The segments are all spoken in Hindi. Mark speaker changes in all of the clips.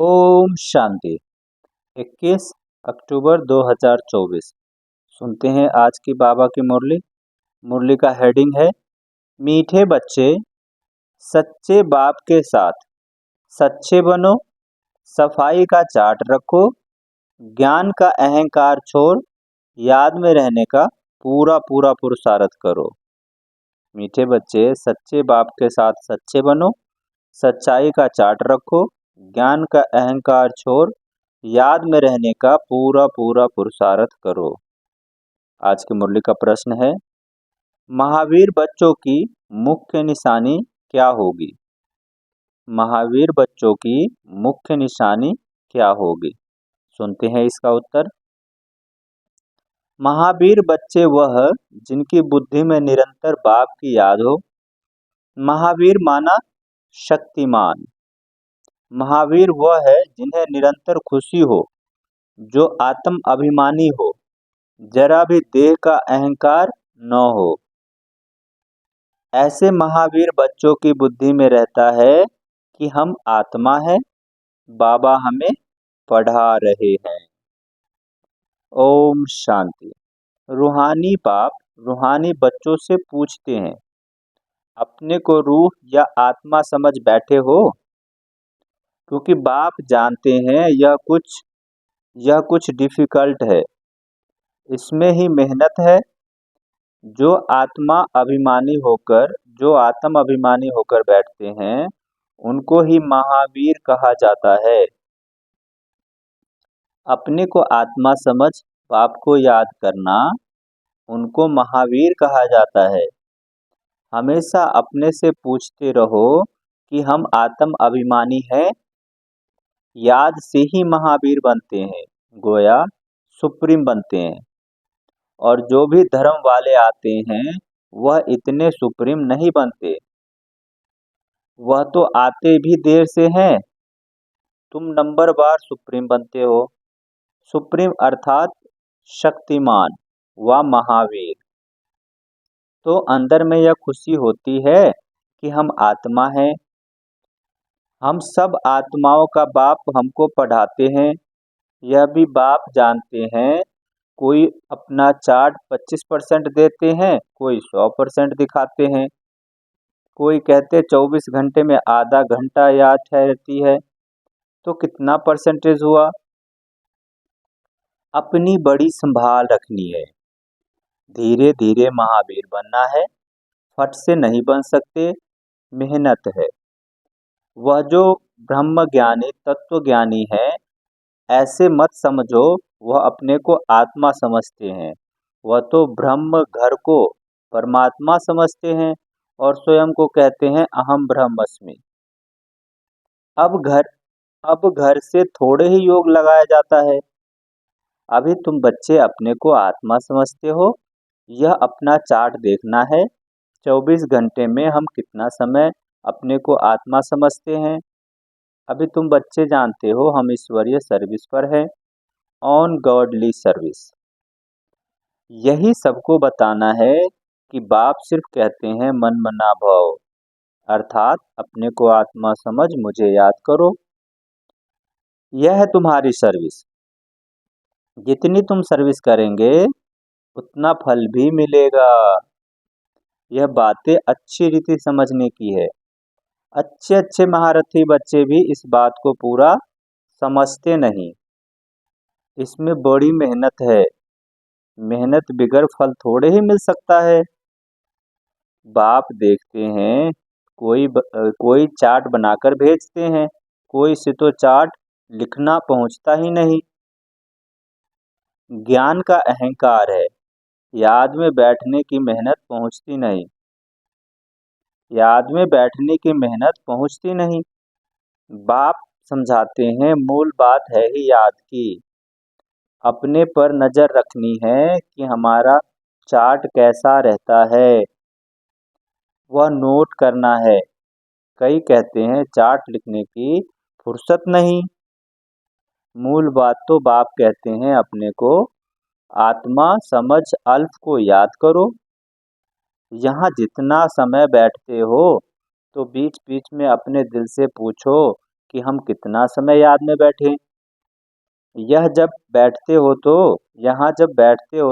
Speaker 1: ओम शांति। 21 अक्टूबर 2024। सुनते हैं आज की बाबा की मुरली। मुरली का हेडिंग है, मीठे बच्चे सच्चे बाप के साथ सच्चे बनो, सफाई का चार्ट रखो, ज्ञान का अहंकार छोड़ याद में रहने का पूरा पूरा पुरुषार्थ करो। मीठे बच्चे सच्चे बाप के साथ सच्चे बनो, सच्चाई का चार्ट रखो, ज्ञान का अहंकार छोड़ याद में रहने का पूरा पूरा पुरुषार्थ करो। आज की मुरली का प्रश्न है, महावीर बच्चों की मुख्य निशानी क्या होगी? महावीर बच्चों की मुख्य निशानी क्या होगी? सुनते हैं इसका उत्तर। महावीर बच्चे वह जिनकी बुद्धि में निरंतर बाप की याद हो। महावीर माना शक्तिमान। महावीर वह है जिन्हें निरंतर खुशी हो, जो आत्म अभिमानी हो, जरा भी देह का अहंकार न हो। ऐसे महावीर बच्चों की बुद्धि में रहता है कि हम आत्मा हैं, बाबा हमें पढ़ा रहे हैं। ओम शांति। रूहानी बाप रूहानी बच्चों से पूछते हैं, अपने को रूह या आत्मा समझ बैठे हो? क्योंकि बाप जानते हैं यह कुछ डिफिकल्ट है, इसमें ही मेहनत है। जो आत्म अभिमानी होकर बैठते हैं, उनको ही महावीर कहा जाता है। अपने को आत्मा समझ बाप को याद करना, उनको महावीर कहा जाता है। हमेशा अपने से पूछते रहो कि हम आत्म अभिमानी हैं। याद से ही महावीर बनते हैं, गोया सुप्रीम बनते हैं। और जो भी धर्म वाले आते हैं, वह इतने सुप्रीम नहीं बनते। वह तो आते भी देर से हैं। तुम नंबर बार सुप्रीम बनते हो। सुप्रीम अर्थात शक्तिमान व महावीर। तो अंदर में यह खुशी होती है कि हम आत्मा हैं। हम सब आत्माओं का बाप हमको पढ़ाते हैं। यह भी बाप जानते हैं। कोई अपना चार्ट 25% देते हैं, कोई 100% दिखाते हैं। कोई कहते 24 घंटे में आधा घंटा याद ठहरती है, तो कितना परसेंटेज हुआ? अपनी बड़ी संभाल रखनी है। धीरे धीरे महावीर बनना है। फट से नहीं बन सकते, मेहनत है। वह जो ब्रह्म ज्ञानी तत्व ज्ञानी है, ऐसे मत समझो वह अपने को आत्मा समझते हैं। वह तो ब्रह्म घर को परमात्मा समझते हैं और स्वयं को कहते हैं अहम ब्रह्मस्मि। अब घर से थोड़े ही योग लगाया जाता है। अभी तुम बच्चे अपने को आत्मा समझते हो। यह अपना चार्ट देखना है। 24 घंटे में हम कितना समय अपने को आत्मा समझते हैं। अभी तुम बच्चे जानते हो हम ईश्वरीय सर्विस पर हैं, ऑन गॉडली सर्विस। यही सबको बताना है कि बाप सिर्फ कहते हैं मन मना भाव, अर्थात अपने को आत्मा समझ मुझे याद करो। यह है तुम्हारी सर्विस। जितनी तुम सर्विस करेंगे उतना फल भी मिलेगा। यह बातें अच्छी रीति समझने की है। अच्छे अच्छे महारथी बच्चे भी इस बात को पूरा समझते नहीं। इसमें बड़ी मेहनत है। मेहनत बिगर फल थोड़े ही मिल सकता है। बाप देखते हैं, कोई चार्ट बनाकर भेजते हैं, कोई से तो चार्ट लिखना पहुंचता ही नहीं। ज्ञान का अहंकार है, याद में बैठने की मेहनत पहुंचती नहीं। याद में बैठने की मेहनत पहुंचती नहीं। बाप समझाते हैं, मूल बात है ही याद की। अपने पर नजर रखनी है कि हमारा चार्ट कैसा रहता है, वह नोट करना है। कई कहते हैं चार्ट लिखने की फुर्सत नहीं। मूल बात तो बाप कहते हैं अपने को आत्मा समझ अल्फ को याद करो। यहाँ जितना समय बैठते हो तो बीच बीच में अपने दिल से पूछो कि हम कितना समय याद में बैठे। यहाँ जब बैठते हो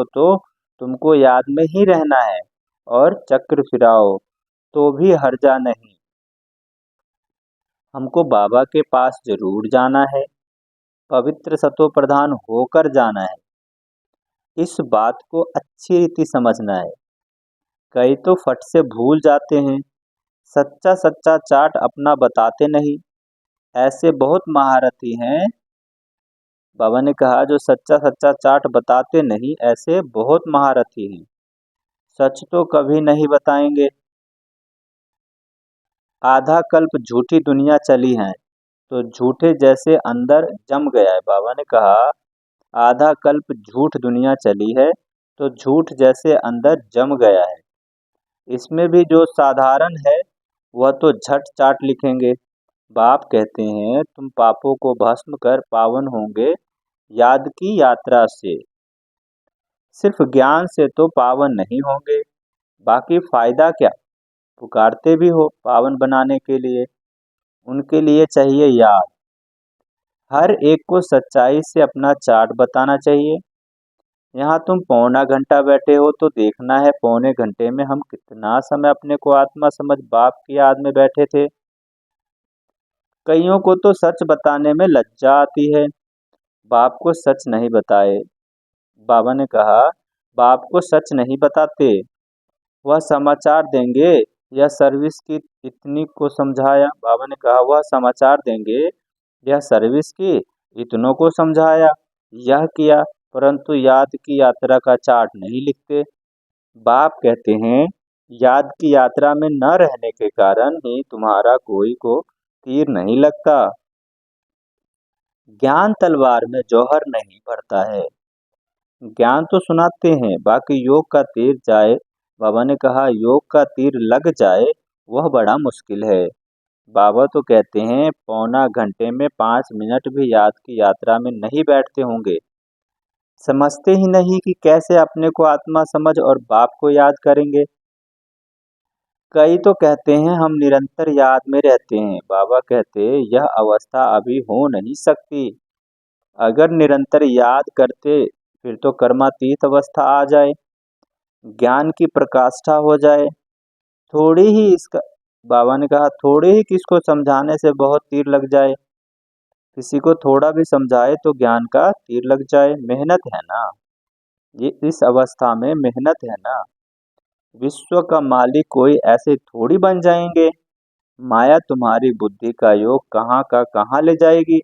Speaker 1: तो तुमको याद में ही रहना है और चक्र फिराओ तो भी हर्जा नहीं। हमको बाबा के पास जरूर जाना है, पवित्र सतो प्रधान होकर जाना है। इस बात को अच्छी रीति समझना है। कई तो फट से भूल जाते हैं, सच्चा सच्चा चाट अपना बताते नहीं। ऐसे बहुत महारथी हैं, बाबा ने कहा, जो सच्चा सच्चा चाट बताते नहीं, ऐसे बहुत महारथी हैं। सच तो कभी नहीं बताएंगे। आधा कल्प झूठी दुनिया चली है तो झूठे जैसे अंदर जम गया है। बाबा ने कहा, आधा कल्प झूठ दुनिया चली है तो झूठ जैसे अंदर जम गया है। इसमें भी जो साधारण है वह तो झट चाट लिखेंगे। बाप कहते हैं, तुम पापों को भस्म कर पावन होंगे याद की यात्रा से। सिर्फ ज्ञान से तो पावन नहीं होंगे, बाकी फायदा क्या। पुकारते भी हो पावन बनाने के लिए, उनके लिए चाहिए याद। हर एक को सच्चाई से अपना चार्ट बताना चाहिए। यहाँ तुम पौना घंटा बैठे हो तो देखना है पौने घंटे में हम कितना समय अपने को आत्मा समझ बाप की याद में बैठे थे। कईयों को तो सच बताने में लज्जा आती है, बाप को सच नहीं बताए। बाबा ने कहा, बाप को सच नहीं बताते, वह समाचार देंगे या सर्विस की इतनी को समझाया। बाबा ने कहा, वह समाचार देंगे या सर्विस की इतनों को समझाया, यह किया, परंतु याद की यात्रा का चार्ट नहीं लिखते। बाप कहते हैं, याद की यात्रा में न रहने के कारण ही तुम्हारा कोई को तीर नहीं लगता। ज्ञान तलवार में जौहर नहीं भरता है। ज्ञान तो सुनाते हैं, बाकी योग का तीर जाए। बाबा ने कहा, योग का तीर लग जाए वह बड़ा मुश्किल है। बाबा तो कहते हैं, पौना घंटे में 5 मिनट भी याद की यात्रा में नहीं बैठते होंगे। समझते ही नहीं कि कैसे अपने को आत्मा समझ और बाप को याद करेंगे। कई तो कहते हैं हम निरंतर याद में रहते हैं। बाबा कहते, यह अवस्था अभी हो नहीं सकती। अगर निरंतर याद करते फिर तो कर्मातीत अवस्था आ जाए, ज्ञान की प्रकाष्ठा हो जाए। थोड़ी ही इसका बाबा ने कहा, थोड़े ही किसको समझाने से बहुत तीर लग जाए। किसी को थोड़ा भी समझाए तो ज्ञान का तीर लग जाए। मेहनत है ना, ये इस अवस्था में मेहनत है ना। विश्व का मालिक कोई ऐसे थोड़ी बन जाएंगे। माया तुम्हारी बुद्धि का योग कहाँ का कहाँ ले जाएगी।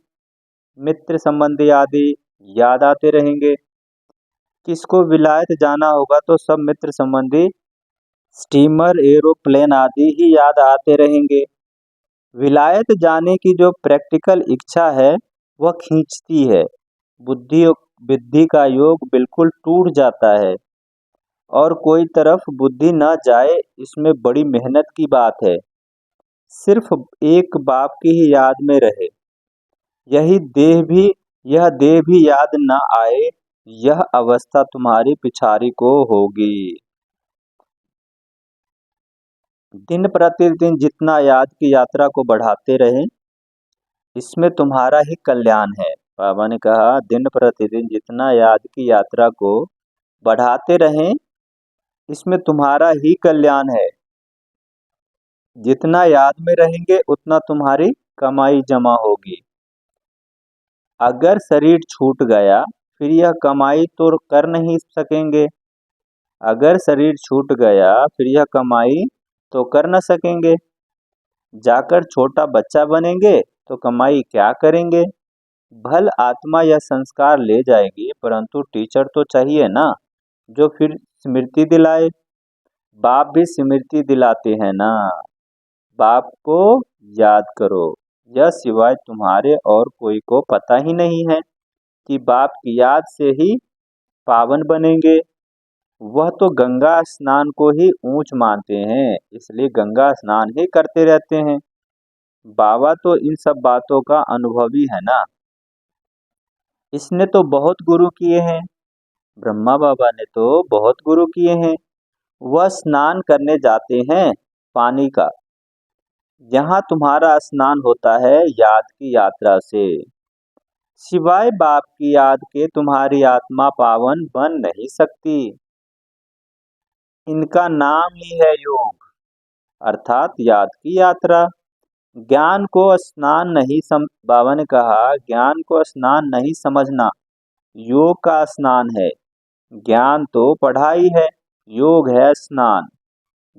Speaker 1: मित्र संबंधी आदि याद आते रहेंगे। किसको विलायत जाना होगा तो सब मित्र संबंधी स्टीमर एरोप्लेन आदि ही याद आते रहेंगे। विलायत जाने की जो प्रैक्टिकल इच्छा है वह खींचती है। बुद्धि बुद्धि का योग बिल्कुल टूट जाता है और कोई तरफ बुद्धि न जाए, इसमें बड़ी मेहनत की बात है। सिर्फ एक बाप की ही याद में रहे, यह देह भी याद न आए, यह अवस्था तुम्हारी पिछाड़ी को होगी। दिन प्रतिदिन जितना याद की यात्रा को बढ़ाते रहें, इसमें तुम्हारा ही कल्याण है। बाबा ने कहा, दिन प्रतिदिन जितना याद की यात्रा को बढ़ाते रहें, इसमें तुम्हारा ही कल्याण है। जितना याद में रहेंगे उतना तुम्हारी कमाई जमा होगी। अगर शरीर छूट गया फिर यह कमाई तो कर नहीं सकेंगे। अगर शरीर छूट गया फिर यह कमाई तो कर न सकेंगे। जाकर छोटा बच्चा बनेंगे तो कमाई क्या करेंगे। भल आत्मा यह संस्कार ले जाएगी, परंतु टीचर तो चाहिए ना, जो फिर स्मृति दिलाए। बाप भी स्मृति दिलाते हैं ना। बाप को याद करो, यह सिवाय तुम्हारे और कोई को पता ही नहीं है कि बाप की याद से ही पावन बनेंगे। वह तो गंगा स्नान को ही ऊंच मानते हैं, इसलिए गंगा स्नान ही करते रहते हैं। बाबा तो इन सब बातों का अनुभवी है ना। इसने तो बहुत गुरु किए हैं, ब्रह्मा बाबा ने तो बहुत गुरु किए हैं। वह स्नान करने जाते हैं पानी का, यहाँ तुम्हारा स्नान होता है याद की यात्रा से। सिवाय बाप की याद के तुम्हारी आत्मा पावन बन नहीं सकती। इनका नाम ही है योग, अर्थात याद की यात्रा। ज्ञान को स्नान नहीं बाबा ने कहा, ज्ञान को स्नान नहीं समझना, योग का स्नान है। ज्ञान तो पढ़ाई है, योग है स्नान,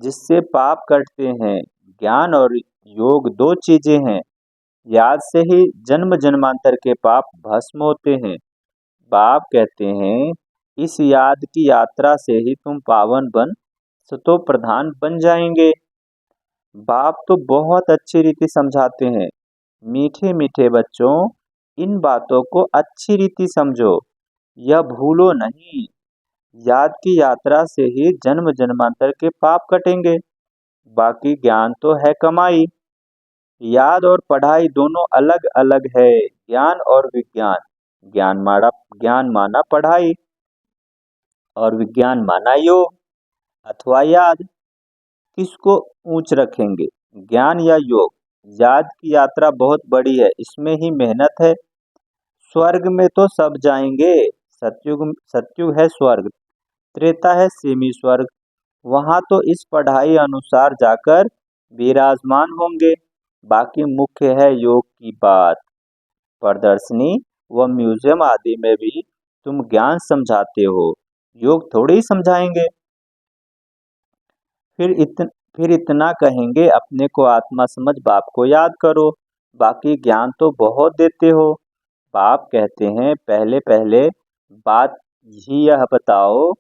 Speaker 1: जिससे पाप कटते हैं। ज्ञान और योग दो चीजें हैं। याद से ही जन्म जन्मांतर के पाप भस्म होते हैं। बाप कहते हैं, इस याद की यात्रा से ही तुम पावन बन सतो प्रधान बन जाएंगे। बाप तो बहुत अच्छी रीति समझाते हैं। मीठे मीठे बच्चों, इन बातों को अच्छी रीति समझो, यह भूलो नहीं। याद की यात्रा से ही जन्म जन्मांतर के पाप कटेंगे। बाकी ज्ञान तो है कमाई। याद और पढ़ाई दोनों अलग अलग है। ज्ञान और विज्ञान, ज्ञान माना पढ़ाई और विज्ञान माना योग अथवा याद। किसको ऊंच रखेंगे, ज्ञान या योग? याद की यात्रा बहुत बड़ी है, इसमें ही मेहनत है। स्वर्ग में तो सब जाएंगे। सतयुग है स्वर्ग, त्रेता है सेमी स्वर्ग। वहां तो इस पढ़ाई अनुसार जाकर विराजमान होंगे। बाकी मुख्य है योग की बात। प्रदर्शनी व म्यूजियम आदि में भी तुम ज्ञान समझाते हो, योग थोड़ी ही समझाएंगे। फिर इतना कहेंगे, अपने को आत्मा समझ बाप को याद करो। बाकी ज्ञान तो बहुत देते हो। बाप कहते हैं, पहले पहले बात ही यह बताओ।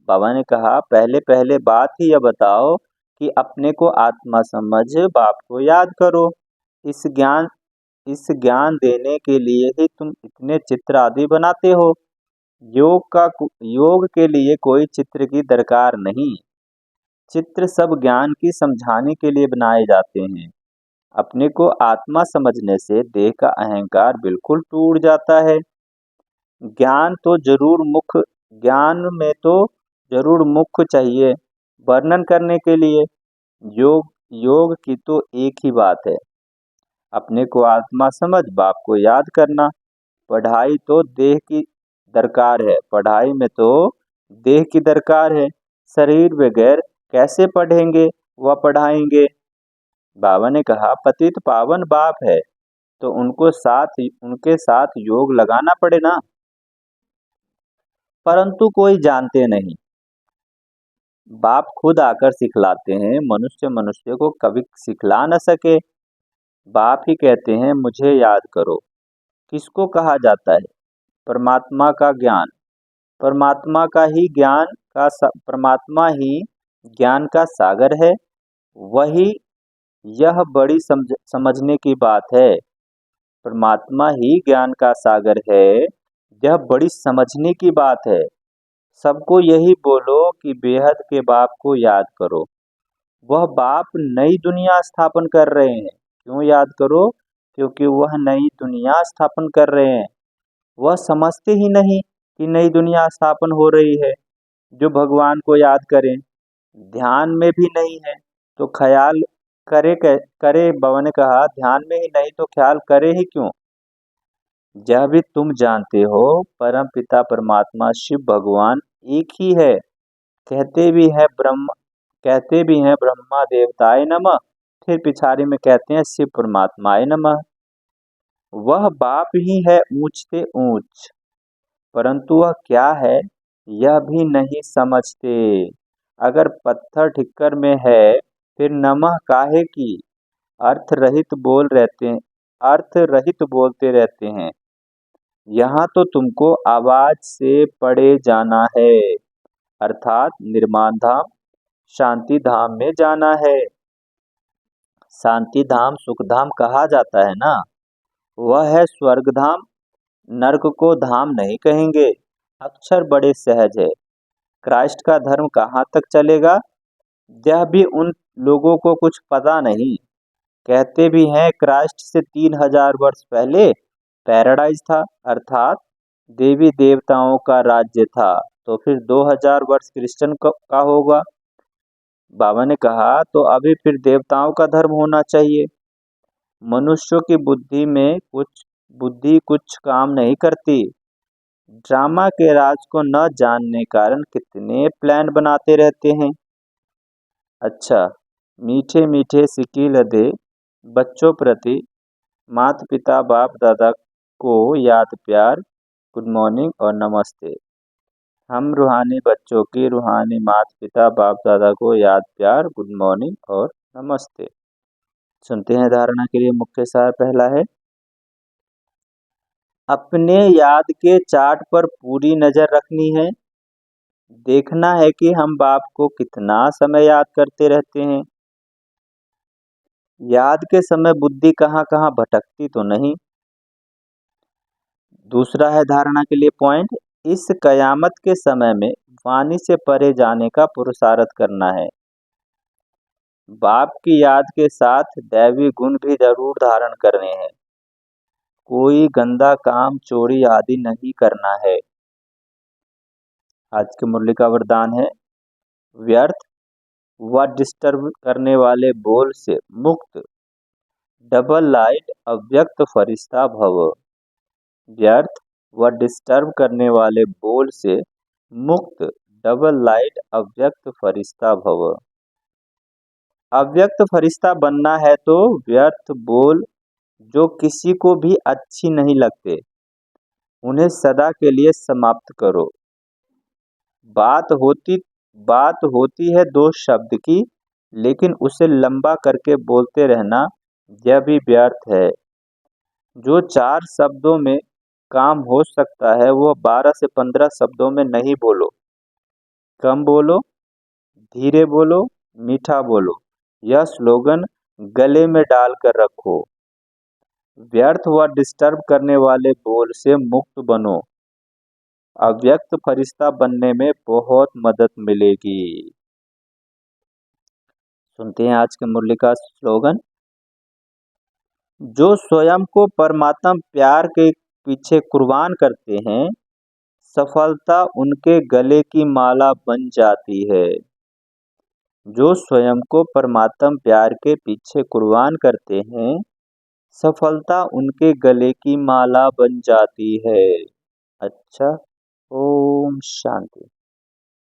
Speaker 1: बाबा ने कहा, पहले पहले बात ही यह बताओ कि अपने को आत्मा समझ बाप को याद करो। इस ज्ञान इस ज्ञान देने के लिए ही तुम इतने चित्र आदि बनाते हो। योग के लिए कोई चित्र की दरकार नहीं। चित्र सब ज्ञान की समझाने के लिए बनाए जाते हैं। अपने को आत्मा समझने से देह का अहंकार बिल्कुल टूट जाता है। ज्ञान में तो जरूर मुख्य चाहिए वर्णन करने के लिए। योग योग की तो एक ही बात है, अपने को आत्मा समझ बाप को याद करना। पढ़ाई तो देह की दरकार है, पढ़ाई में तो देह की दरकार है। शरीर बगैर कैसे पढ़ेंगे व पढ़ाएंगे? बाबा ने कहा, पतित पावन बाप है तो उनके साथ योग लगाना पड़े ना। परंतु कोई जानते नहीं। बाप खुद आकर सिखलाते हैं, मनुष्य मनुष्य को कभी सिखला न सके। बाप ही कहते हैं, मुझे याद करो। किसको कहा जाता है? परमात्मा का ज्ञान। परमात्मा ही ज्ञान का सागर है। वही यह बड़ी समझने की बात है। परमात्मा ही ज्ञान का सागर है, यह बड़ी समझने की बात है। सबको यही बोलो कि बेहद के बाप को याद करो। वह बाप नई दुनिया स्थापन कर रहे हैं। क्यों याद करो? क्योंकि वह नई दुनिया स्थापन कर रहे हैं। वह समझते ही नहीं कि नई दुनिया स्थापन हो रही है। जो भगवान को याद करें, ध्यान में भी नहीं है तो ख्याल करे। बाबा ने कहा, ध्यान में ही नहीं तो ख्याल करे ही क्यों? जब भी तुम जानते हो परम पिता परमात्मा शिव भगवान एक ही है। कहते भी हैं ब्रह्मा देवताय नमः, फिर पिछाड़ी में कहते हैं शिव परमात्माय नमः। वह बाप ही है ऊंच से ऊंच, परंतु वह क्या है यह भी नहीं समझते। अगर पत्थर ठिक्कर में है फिर नमः काहे की? अर्थ रहित बोलते रहते हैं। यहाँ तो तुमको आवाज से पढ़े जाना है, अर्थात निर्माण धाम शांति धाम में जाना है। शांति धाम सुख धाम कहा जाता है ना, वह है स्वर्ग धाम। नरक को धाम नहीं कहेंगे, अक्षर बड़े सहज है। क्राइस्ट का धर्म कहाँ तक चलेगा, यह भी उन लोगों को कुछ पता नहीं। कहते भी हैं क्राइस्ट से 3000 वर्ष पहले पैराडाइज था, अर्थात देवी देवताओं का राज्य था। तो फिर 2000 वर्ष क्रिश्चियन का होगा। बाबा ने कहा, तो अभी फिर देवताओं का धर्म होना चाहिए। मनुष्यों की बुद्धि कुछ काम नहीं करती। ड्रामा के राज को न जानने कारण कितने प्लान बनाते रहते हैं। अच्छा, मीठे मीठे सिक्के लदे बच्चों प्रति माता पिता बाप दादा को याद प्यार, गुड मॉर्निंग और नमस्ते। हम रूहानी बच्चों की रूहानी माता पिता बाप दादा को याद प्यार, गुड मॉर्निंग और नमस्ते। सुनते हैं धारणा के लिए मुख्य सार। पहला है, अपने याद के चार्ट पर पूरी नजर रखनी है। देखना है कि हम बाप को कितना समय याद करते रहते हैं। याद के समय बुद्धि कहाँ कहाँ भटकती तो नहीं। दूसरा है धारणा के लिए पॉइंट, इस कयामत के समय में वाणी से परे जाने का पुरुषार्थ करना है। बाप की याद के साथ दैवी गुण भी जरूर धारण करने हैं। कोई गंदा काम, चोरी आदि नहीं करना है। आज की मुरली का वरदान है, व्यर्थ व डिस्टर्ब करने वाले बोल से मुक्त डबल लाइट अव्यक्त फरिश्ता भव। व्यर्थ व डिस्टर्ब करने वाले बोल से मुक्त डबल लाइट अव्यक्त फरिश्ता भव। अव्यक्त फरिश्ता बनना है तो व्यर्थ बोल जो किसी को भी अच्छी नहीं लगते, उन्हें सदा के लिए समाप्त करो। बात होती है दो शब्द की, लेकिन उसे लंबा करके बोलते रहना यह भी व्यर्थ है। जो 4 शब्दों में काम हो सकता है वो 12 से 15 शब्दों में नहीं बोलो। कम बोलो, धीरे बोलो, मीठा बोलो, यह स्लोगन गले में डालकर रखो। व्यर्थ व डिस्टर्ब करने वाले बोल से मुक्त बनो। अव्यक्त फरिश्ता बनने में बहुत मदद मिलेगी। सुनते हैं आज के मुरली का स्लोगन, जो स्वयं को परमात्मा प्यार के पीछे कुर्बान करते हैं, सफलता उनके गले की माला बन जाती है। जो स्वयं को परमात्मा प्यार के पीछे कुर्बान करते हैं, सफलता उनके गले की माला बन जाती है। अच्छा, ओम शांति।